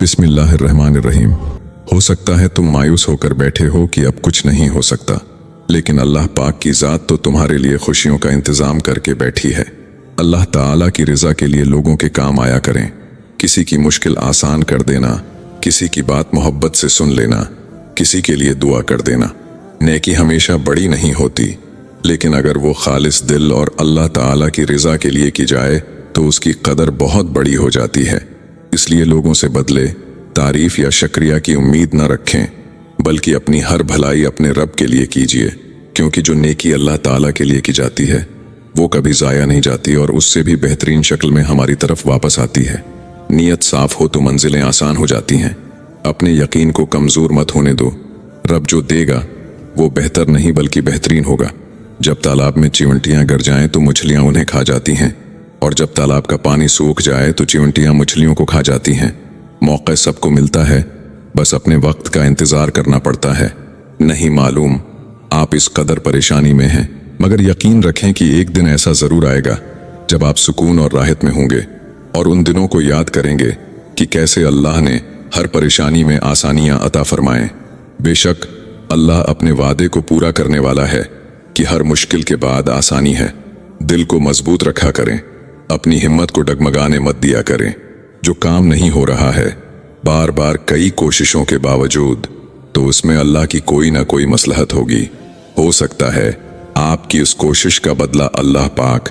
बिस्मिल्लाहिर्रहमानिर्रहीम। हो सकता है तुम मायूस होकर बैठे हो कि अब कुछ नहीं हो सकता, लेकिन अल्लाह पाक की ज़ात तो तुम्हारे लिए खुशियों का इंतज़ाम करके बैठी है। अल्लाह ताला की रज़ा के लिए लोगों के काम आया करें, किसी की मुश्किल आसान कर देना, किसी की बात मोहब्बत से सुन लेना, किसी के लिए दुआ कर देना। नेकी हमेशा बड़ी नहीं होती, लेकिन अगर वो खालिस दिल और अल्लाह ताला की रज़ा के लिए की जाए तो उसकी कदर बहुत बड़ी हो जाती है। इसलिए लोगों से बदले, तारीफ या शुक्रिया की उम्मीद न रखें, बल्कि अपनी हर भलाई अपने रब के लिए कीजिए, क्योंकि जो नेकी अल्लाह ताला के लिए की जाती है वो कभी ज़ाया नहीं जाती और उससे भी बेहतरीन शक्ल में हमारी तरफ वापस आती है। नीयत साफ हो तो मंजिलें आसान हो जाती हैं। अपने यकीन को कमज़ोर मत होने दो। रब जो देगा वो बेहतर नहीं बल्कि बेहतरीन होगा। जब तालाब में चिमटियाँ गर जाएं तो मछलियाँ उन्हें खा जाती हैं, और जब तालाब का पानी सूख जाए तो चिमटियाँ मछलियों को खा जाती हैं। मौका सबको मिलता है, बस अपने वक्त का इंतज़ार करना पड़ता है। नहीं मालूम आप इस कदर परेशानी में हैं, मगर यकीन रखें कि एक दिन ऐसा ज़रूर आएगा जब आप सुकून और राहत में होंगे, और उन दिनों को याद करेंगे कि कैसे अल्लाह ने हर परेशानी में आसानियाँ अता फरमाएं। बेशक अल्लाह अपने वादे को पूरा करने वाला है कि हर मुश्किल के बाद आसानी है। दिल को मजबूत रखा करें, अपनी हिम्मत को डगमगाने मत दिया करें। जो काम नहीं हो रहा है बार बार कई कोशिशों के बावजूद, तो उसमें अल्लाह की कोई ना कोई मसलहत होगी। हो सकता है आपकी उस कोशिश का बदला अल्लाह पाक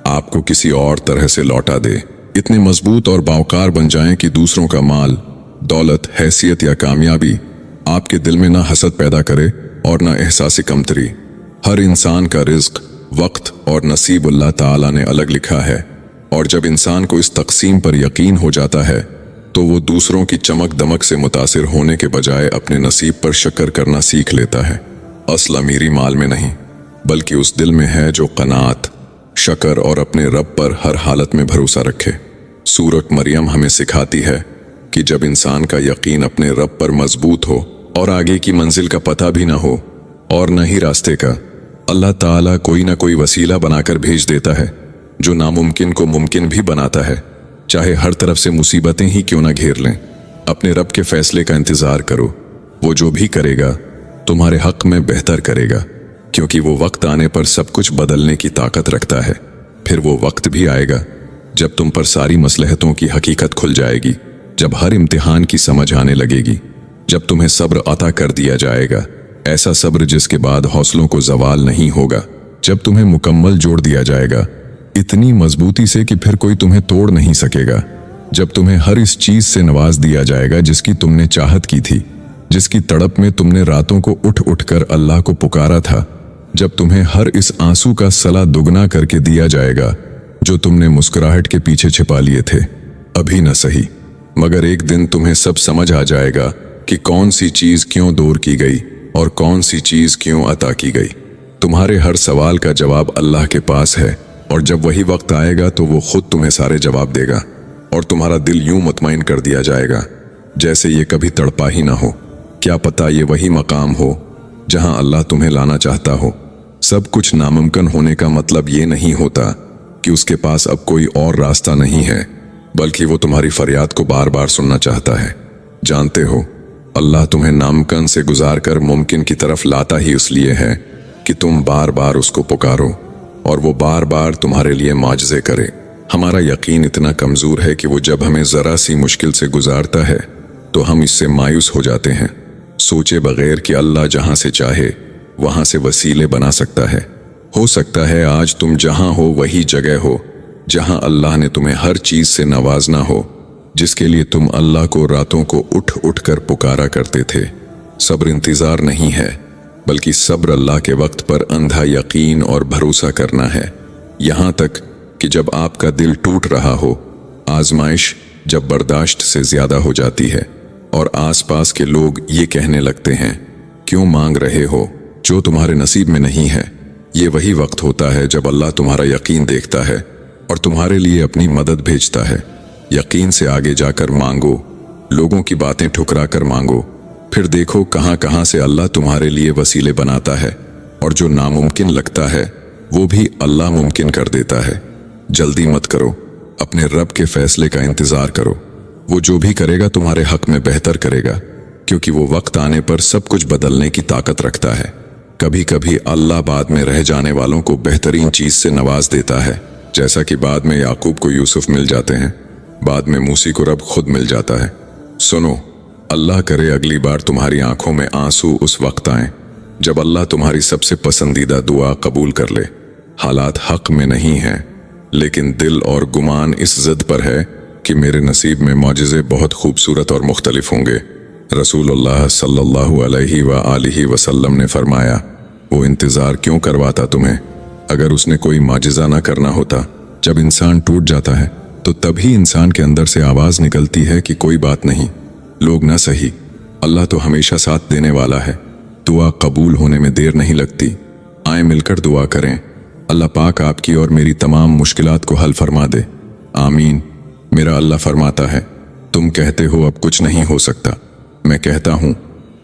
आपको किसी और तरह से लौटा दे। इतने मजबूत और बावकार बन जाएं कि दूसरों का माल, दौलत, हैसियत या कामयाबी आपके दिल में ना हसद पैदा करे और ना एहसास कमतरी। हर इंसान का रिज्क, वक्त और नसीब अल्लाह ताला ने अलग लिखा है, और जब इंसान को इस तकसीम पर यकीन हो जाता है तो वो दूसरों की चमक दमक से मुतासिर होने के बजाय अपने नसीब पर शक्र करना सीख लेता है। असल अमीरी माल में नहीं, बल्कि उस दिल में है जो कनात, शक्र और अपने रब पर हर हालत में भरोसा रखे। सूरत मरियम हमें सिखाती है कि जब इंसान का यकीन अपने रब पर मजबूत हो और आगे की मंजिल का पता भी ना हो और न ही रास्ते का, अल्लाह ताला कोई ना कोई वसीला बनाकर भेज देता है जो नामुमकिन को मुमकिन भी बनाता है। चाहे हर तरफ से मुसीबतें ही क्यों ना घेर लें, अपने रब के फैसले का इंतजार करो। वो जो भी करेगा तुम्हारे हक में बेहतर करेगा, क्योंकि वो वक्त आने पर सब कुछ बदलने की ताकत रखता है। फिर वो वक्त भी आएगा जब तुम पर सारी मसलहतों की हकीकत खुल जाएगी, जब हर इम्तिहान की समझ आने लगेगी, जब तुम्हें सब्र अता कर दिया जाएगा, ऐसा सब्र जिसके बाद हौसलों को जवाल नहीं होगा, जब तुम्हें मुकम्मल जोड़ दिया जाएगा इतनी मजबूती से कि फिर कोई तुम्हें तोड़ नहीं सकेगा, जब तुम्हें हर इस चीज से नवाज दिया जाएगा जिसकी तुमने चाहत की थी, जिसकी तड़प में तुमने रातों को उठ उठ कर अल्लाह को पुकारा था, जब तुम्हें हर इस आंसू का सला दुगना करके दिया जाएगा जो तुमने मुस्कुराहट के पीछे छिपा लिए थे। अभी न सही, मगर एक दिन तुम्हें सब समझ आ जाएगा कि कौन सी चीज क्यों दूर की गई और कौन सी चीज क्यों अता की गई। तुम्हारे हर सवाल का जवाब अल्लाह के पास है, और जब वही वक्त आएगा तो वो खुद तुम्हें सारे जवाब देगा, और तुम्हारा दिल यूं मुतमईन कर दिया जाएगा जैसे ये कभी तड़पा ही ना हो। क्या पता ये वही मकाम हो जहां अल्लाह तुम्हें लाना चाहता हो। सब कुछ नामुमकिन होने का मतलब ये नहीं होता कि उसके पास अब कोई और रास्ता नहीं है, बल्कि वो तुम्हारी फरियाद को बार बार सुनना चाहता है। जानते हो, अल्लाह तुम्हें नामुमकिन से गुजार कर मुमकिन की तरफ लाता ही इसलिए है कि तुम बार बार उसको पुकारो और वो बार बार तुम्हारे लिए माजज़े करे। हमारा यकीन इतना कमज़ोर है कि वो जब हमें ज़रा सी मुश्किल से गुजारता है तो हम इससे मायूस हो जाते हैं, सोचे बगैर कि अल्लाह जहाँ से चाहे वहाँ से वसीले बना सकता है। हो सकता है आज तुम जहाँ हो वही जगह हो जहाँ अल्लाह ने तुम्हें हर चीज़ से नवाजना हो, जिसके लिए तुम अल्लाह को रातों को उठ उठ कर पुकारा करते थे। सब्र इंतज़ार नहीं है, बल्कि सब्र अल्लाह के वक्त पर अंधा यकीन और भरोसा करना है। यहाँ तक कि जब आपका दिल टूट रहा हो, आजमाइश जब बर्दाश्त से ज़्यादा हो जाती है और आसपास के लोग ये कहने लगते हैं, क्यों मांग रहे हो जो तुम्हारे नसीब में नहीं है, ये वही वक्त होता है जब अल्लाह तुम्हारा यकीन देखता है और तुम्हारे लिए अपनी मदद भेजता है। यकीन से आगे जाकर मांगो, लोगों की बातें ठुकरा कर मांगो, फिर देखो कहाँ कहाँ से अल्लाह तुम्हारे लिए वसीले बनाता है, और जो नामुमकिन लगता है वो भी अल्लाह मुमकिन कर देता है। जल्दी मत करो, अपने रब के फैसले का इंतज़ार करो। वो जो भी करेगा तुम्हारे हक में बेहतर करेगा, क्योंकि वो वक्त आने पर सब कुछ बदलने की ताकत रखता है। कभी कभी अल्लाह बाद में रह जाने वालों को बेहतरीन चीज से नवाज देता है, जैसा कि बाद में याकूब को यूसुफ मिल जाते हैं, बाद में मूसी को रब खुद मिल जाता है। सुनो, अल्लाह करे अगली बार तुम्हारी आंखों में आंसू उस वक्त आए जब अल्लाह तुम्हारी सबसे पसंदीदा दुआ कबूल कर ले। हालात हक में नहीं हैं, लेकिन दिल और गुमान इस जिद पर है कि मेरे नसीब में मौजिज़े बहुत खूबसूरत और मुख्तलिफ होंगे। रसूलुल्लाह सल्लल्लाहु अलैहि व आलिहि वसल्लम ने फरमाया, वो इंतज़ार क्यों करवाता तुम्हें? अगर उसने कोई माजिज़ा ना करना होता, जब इंसान टूट जाता है तो तभी इंसान के अंदर से आवाज़ निकलती है कि कोई बात नहीं, लोग ना सही, अल्लाह तो हमेशा साथ देने वाला है। दुआ कबूल होने में देर नहीं लगती। आए मिलकर दुआ करें, अल्लाह पाक आपकी और मेरी तमाम मुश्किलात को हल फरमा दे। आमीन। मेरा अल्लाह फरमाता है, तुम कहते हो अब कुछ नहीं हो सकता, मैं कहता हूँ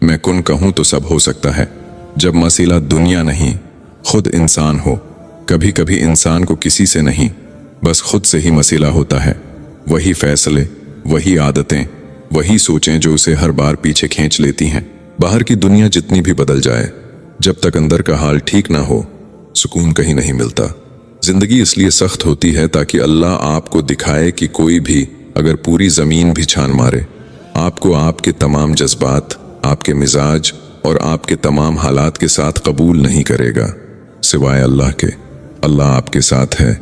मैं कुन कहूँ तो सब हो सकता है। जब मसीला दुनिया नहीं खुद इंसान हो, कभी कभी इंसान को किसी से नहीं बस खुद से ही मसीला होता है। वही फैसले, वही आदतें, वही सोचें जो उसे हर बार पीछे खींच लेती हैं। बाहर की दुनिया जितनी भी बदल जाए, जब तक अंदर का हाल ठीक ना हो, सुकून कहीं नहीं मिलता। जिंदगी इसलिए सख्त होती है ताकि अल्लाह आपको दिखाए कि कोई भी अगर पूरी जमीन भी छान मारे, आपको आपके तमाम जज्बात, आपके मिजाज और आपके तमाम हालात के साथ कबूल नहीं करेगा, सिवाय अल्लाह के। अल्लाह आपके साथ है,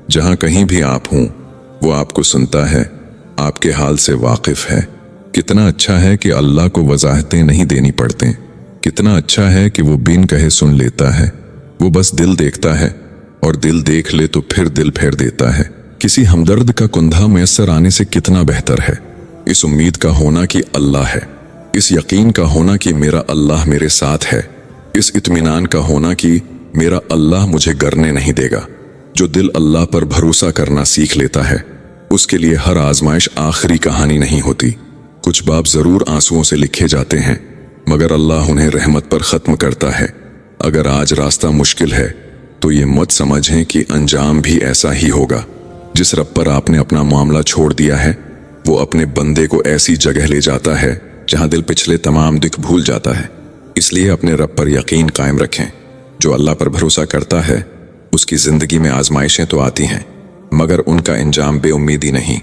जहां कहीं भी आप हों, वो आपको सुनता है, आपके हाल से वाकिफ है। कितना अच्छा है कि अल्लाह को वजाहतें नहीं देनी पड़ती। कितना अच्छा है कि वो बिन कहे सुन लेता है। वो बस दिल देखता है, और दिल देख ले तो फिर दिल फेर देता है। किसी हमदर्द का कुंधा मुयस्सर आने से कितना बेहतर है इस उम्मीद का होना कि अल्लाह है, इस यकीन का होना कि मेरा अल्लाह मेरे साथ है, इस इत्मीनान का होना कि मेरा अल्लाह मुझे गिरने नहीं देगा। जो दिल अल्लाह पर भरोसा करना सीख लेता है, उसके लिए हर आजमाइश आखिरी कहानी नहीं होती। कुछ बाब जरूर आंसुओं से लिखे जाते हैं, मगर अल्लाह उन्हें रहमत पर खत्म करता है। अगर आज रास्ता मुश्किल है तो ये मत समझें कि अंजाम भी ऐसा ही होगा। जिस रब पर आपने अपना मामला छोड़ दिया है, वो अपने बंदे को ऐसी जगह ले जाता है जहां दिल पिछले तमाम दुख भूल जाता है। इसलिए अपने रब पर यकीन कायम रखें। जो अल्लाह पर भरोसा करता है, उसकी जिंदगी में आजमाइशें तो आती हैं, मगर उनका अंजाम बेउम्मीदी नहीं,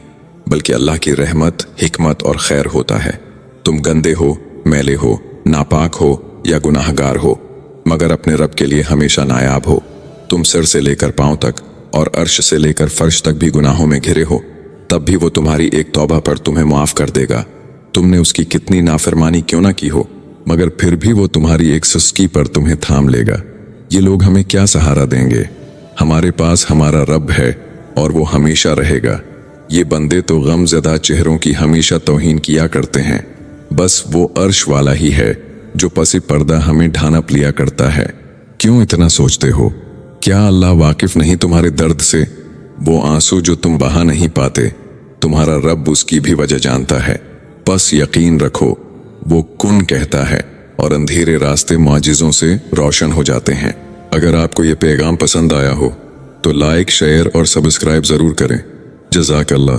बल्कि अल्लाह की रहमत, हिकमत और खैर होता है। तुम गंदे हो, मैले हो, नापाक हो या गुनाहगार हो, मगर अपने रब के लिए हमेशा नायाब हो। तुम सिर से लेकर पांव तक और अर्श से लेकर फर्श तक भी गुनाहों में घिरे हो, तब भी वो तुम्हारी एक तौबा पर तुम्हें माफ कर देगा। तुमने उसकी कितनी नाफरमानी क्यों ना की हो, मगर फिर भी वो तुम्हारी एक सुस्ती पर तुम्हें थाम लेगा। ये लोग हमें क्या सहारा देंगे? हमारे पास हमारा रब है और वो हमेशा रहेगा। ये बंदे तो गमज़दा चेहरों की हमेशा तौहीन किया करते हैं। बस वो अर्श वाला ही है जो पसी पर्दा हमें ढांप लिया करता है। क्यों इतना सोचते हो? क्या अल्लाह वाकिफ नहीं तुम्हारे दर्द से? वो आंसू जो तुम बहा नहीं पाते, तुम्हारा रब उसकी भी वजह जानता है। बस यकीन रखो, वो कुन कहता है और अंधेरे रास्ते मौजिज़ों से रोशन हो जाते हैं। अगर आपको ये पैगाम पसंद आया हो तो लाइक, शेयर और सब्सक्राइब जरूर करें। जज़ाकल्लाह।